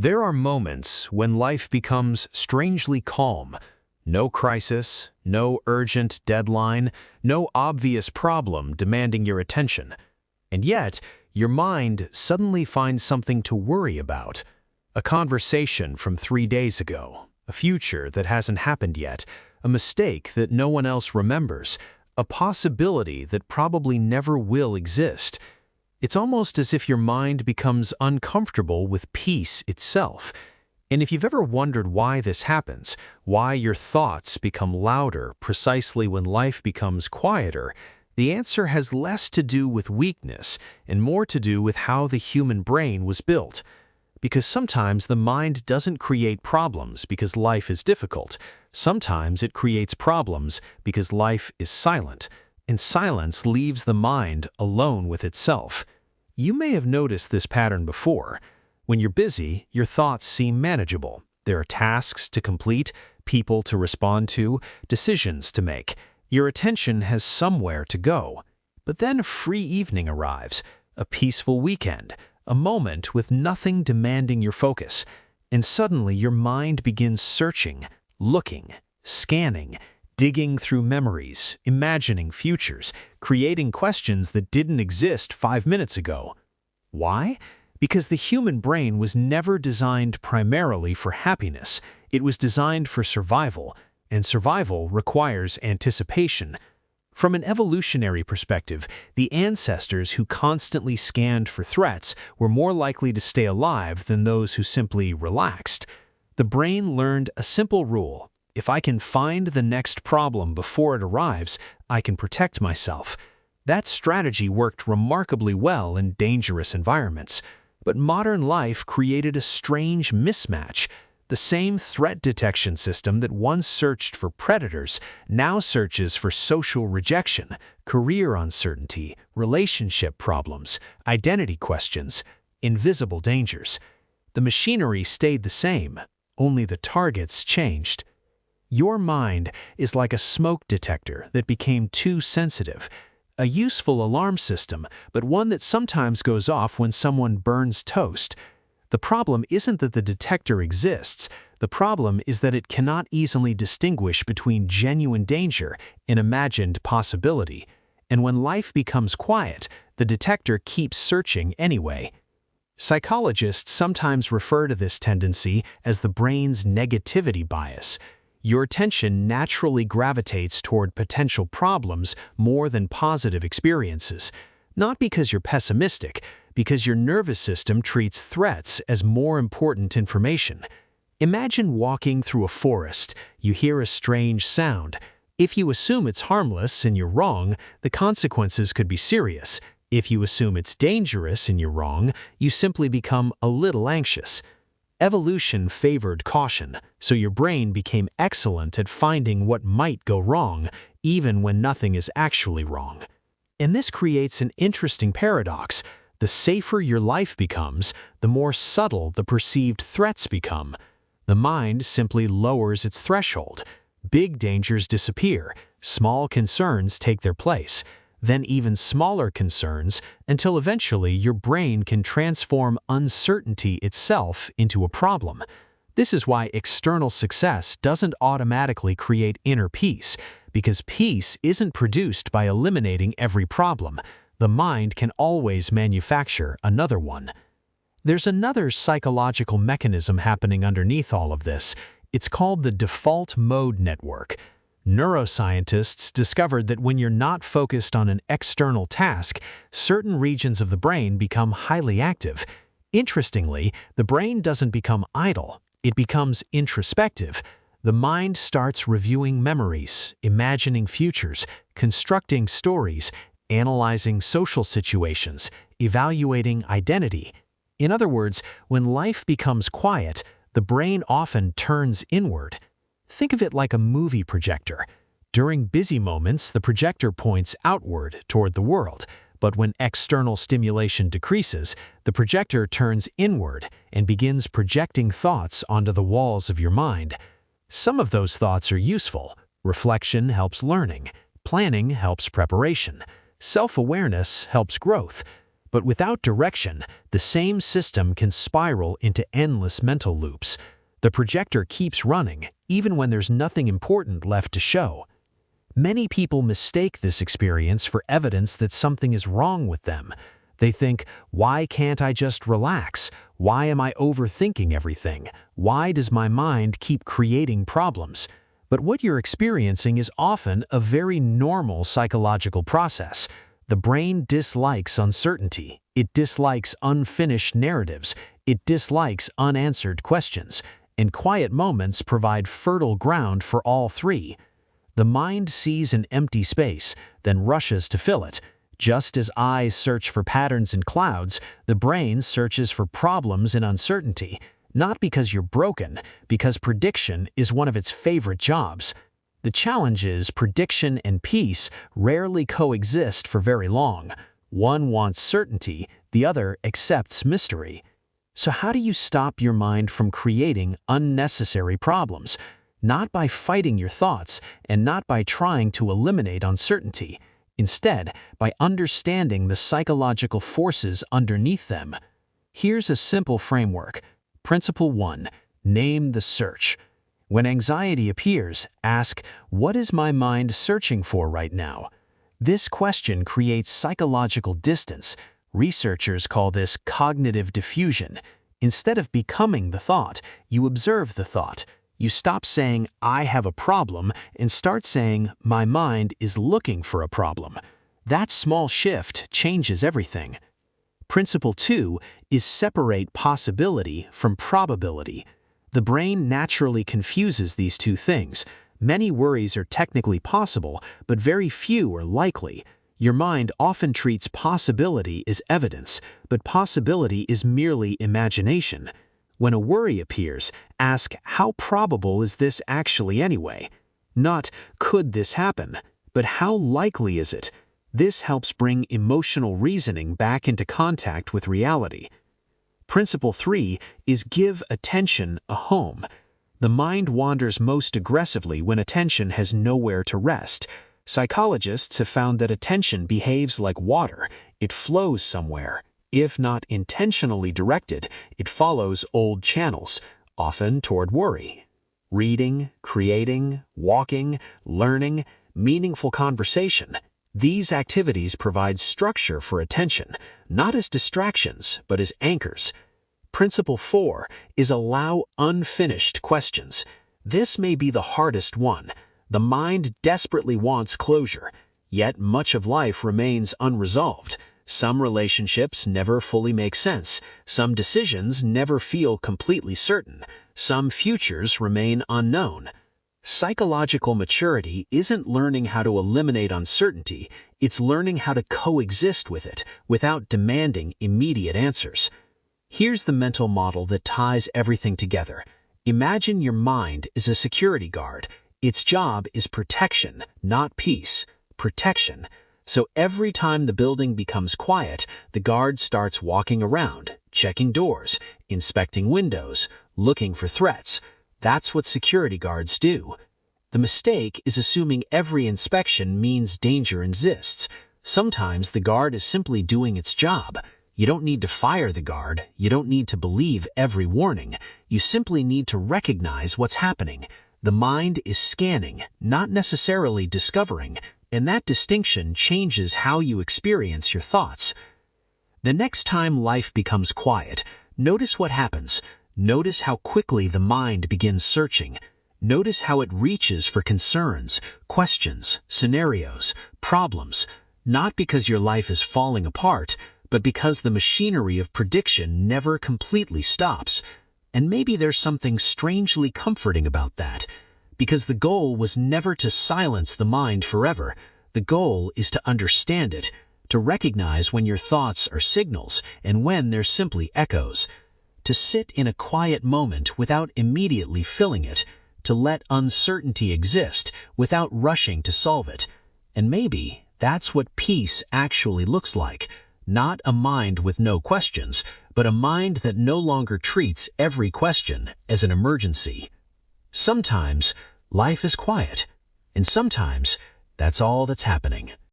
There are moments when life becomes strangely calm. No crisis, no urgent deadline, no obvious problem demanding your attention. And yet, your mind suddenly finds something to worry about. A conversation from 3 days ago, a future that hasn't happened yet, a mistake that no one else remembers, a possibility that probably never will exist. It's almost as if your mind becomes uncomfortable with peace itself. And if you've ever wondered why this happens, why your thoughts become louder precisely when life becomes quieter, the answer has less to do with weakness and more to do with how the human brain was built. Because sometimes the mind doesn't create problems because life is difficult. Sometimes it creates problems because life is silent, and silence leaves the mind alone with itself. You may have noticed this pattern before. When you're busy, your thoughts seem manageable. There are tasks to complete, people to respond to, decisions to make. Your attention has somewhere to go. But then a free evening arrives, a peaceful weekend, a moment with nothing demanding your focus, and suddenly your mind begins searching, looking, scanning, digging through memories, imagining futures, creating questions that didn't exist 5 minutes ago. Why? Because the human brain was never designed primarily for happiness. It was designed for survival, and survival requires anticipation. From an evolutionary perspective, the ancestors who constantly scanned for threats were more likely to stay alive than those who simply relaxed. The brain learned a simple rule: if I can find the next problem before it arrives, I can protect myself. That strategy worked remarkably well in dangerous environments. But modern life created a strange mismatch. The same threat detection system that once searched for predators now searches for social rejection, career uncertainty, relationship problems, identity questions, invisible dangers. The machinery stayed the same, only the targets changed. Your mind is like a smoke detector that became too sensitive. A useful alarm system, but one that sometimes goes off when someone burns toast. The problem isn't that the detector exists. The problem is that it cannot easily distinguish between genuine danger and imagined possibility. And when life becomes quiet, the detector keeps searching anyway. Psychologists sometimes refer to this tendency as the brain's negativity bias. Your attention naturally gravitates toward potential problems more than positive experiences, not because you're pessimistic, because your nervous system treats threats as more important information. Imagine walking through a forest. You hear a strange sound. If you assume it's harmless and you're wrong, the consequences could be serious. If you assume it's dangerous and you're wrong, you simply become a little anxious. Evolution favored caution, so your brain became excellent at finding what might go wrong, even when nothing is actually wrong. And this creates an interesting paradox. The safer your life becomes, the more subtle the perceived threats become. The mind simply lowers its threshold. Big dangers disappear, small concerns take their place, then even smaller concerns, until eventually your brain can transform uncertainty itself into a problem. This is why external success doesn't automatically create inner peace, because peace isn't produced by eliminating every problem. The mind can always manufacture another one. There's another psychological mechanism happening underneath all of this. It's called the default mode network. Neuroscientists discovered that when you're not focused on an external task, certain regions of the brain become highly active. Interestingly, the brain doesn't become idle, it becomes introspective. The mind starts reviewing memories, imagining futures, constructing stories, analyzing social situations, evaluating identity. In other words, when life becomes quiet, the brain often turns inward. Think of it like a movie projector. During busy moments, the projector points outward toward the world, but when external stimulation decreases, the projector turns inward and begins projecting thoughts onto the walls of your mind. Some of those thoughts are useful. Reflection helps learning. Planning helps preparation. Self-awareness helps growth. But without direction, the same system can spiral into endless mental loops. The projector keeps running, even when there's nothing important left to show. Many people mistake this experience for evidence that something is wrong with them. They think, why can't I just relax? Why am I overthinking everything? Why does my mind keep creating problems? But what you're experiencing is often a very normal psychological process. The brain dislikes uncertainty. It dislikes unfinished narratives. It dislikes unanswered questions. And quiet moments provide fertile ground for all three. The mind sees an empty space, then rushes to fill it. Just as eyes search for patterns in clouds, the brain searches for problems in uncertainty, not because you're broken, because prediction is one of its favorite jobs. The challenge is prediction and peace rarely coexist for very long. One wants certainty, the other accepts mystery. So how do you stop your mind from creating unnecessary problems? Not by fighting your thoughts and not by trying to eliminate uncertainty. Instead, by understanding the psychological forces underneath them. Here's a simple framework. Principle 1. Name the search. When anxiety appears, ask, what is my mind searching for right now? This question creates psychological distance. Researchers call this cognitive diffusion. Instead of becoming the thought, you observe the thought. You stop saying, I have a problem, and start saying, my mind is looking for a problem. That small shift changes everything. Principle 2 is separate possibility from probability. The brain naturally confuses these two things. Many worries are technically possible, but very few are likely. Your mind often treats possibility as evidence, but possibility is merely imagination. When a worry appears, ask, how probable is this actually anyway? Not, could this happen, but how likely is it? This helps bring emotional reasoning back into contact with reality. Principle 3 is give attention a home. The mind wanders most aggressively when attention has nowhere to rest. Psychologists have found that attention behaves like water. It flows somewhere. If not intentionally directed, it follows old channels, often toward worry. Reading, creating, walking, learning, meaningful conversation. These activities provide structure for attention, not as distractions, but as anchors. Principle 4 is allow unfinished questions. This may be the hardest one. The mind desperately wants closure, yet much of life remains unresolved. Some relationships never fully make sense. Some decisions never feel completely certain. Some futures remain unknown. Psychological maturity isn't learning how to eliminate uncertainty, it's learning how to coexist with it without demanding immediate answers. Here's the mental model that ties everything together. Imagine your mind is a security guard. Its job is protection, not peace. Protection. So every time the building becomes quiet, the guard starts walking around, checking doors, inspecting windows, looking for threats. That's what security guards do. The mistake is assuming every inspection means danger exists. Sometimes the guard is simply doing its job. You don't need to fire the guard. You don't need to believe every warning. You simply need to recognize what's happening. The mind is scanning, not necessarily discovering. And that distinction changes how you experience your thoughts. The next time life becomes quiet, notice what happens. Notice how quickly the mind begins searching. Notice how it reaches for concerns, questions, scenarios, problems, not because your life is falling apart, but because the machinery of prediction never completely stops. And maybe there's something strangely comforting about that. Because the goal was never to silence the mind forever. The goal is to understand it, to recognize when your thoughts are signals and when they're simply echoes, to sit in a quiet moment without immediately filling it, to let uncertainty exist without rushing to solve it. And maybe that's what peace actually looks like, not a mind with no questions, but a mind that no longer treats every question as an emergency. Sometimes life is quiet, and sometimes that's all that's happening.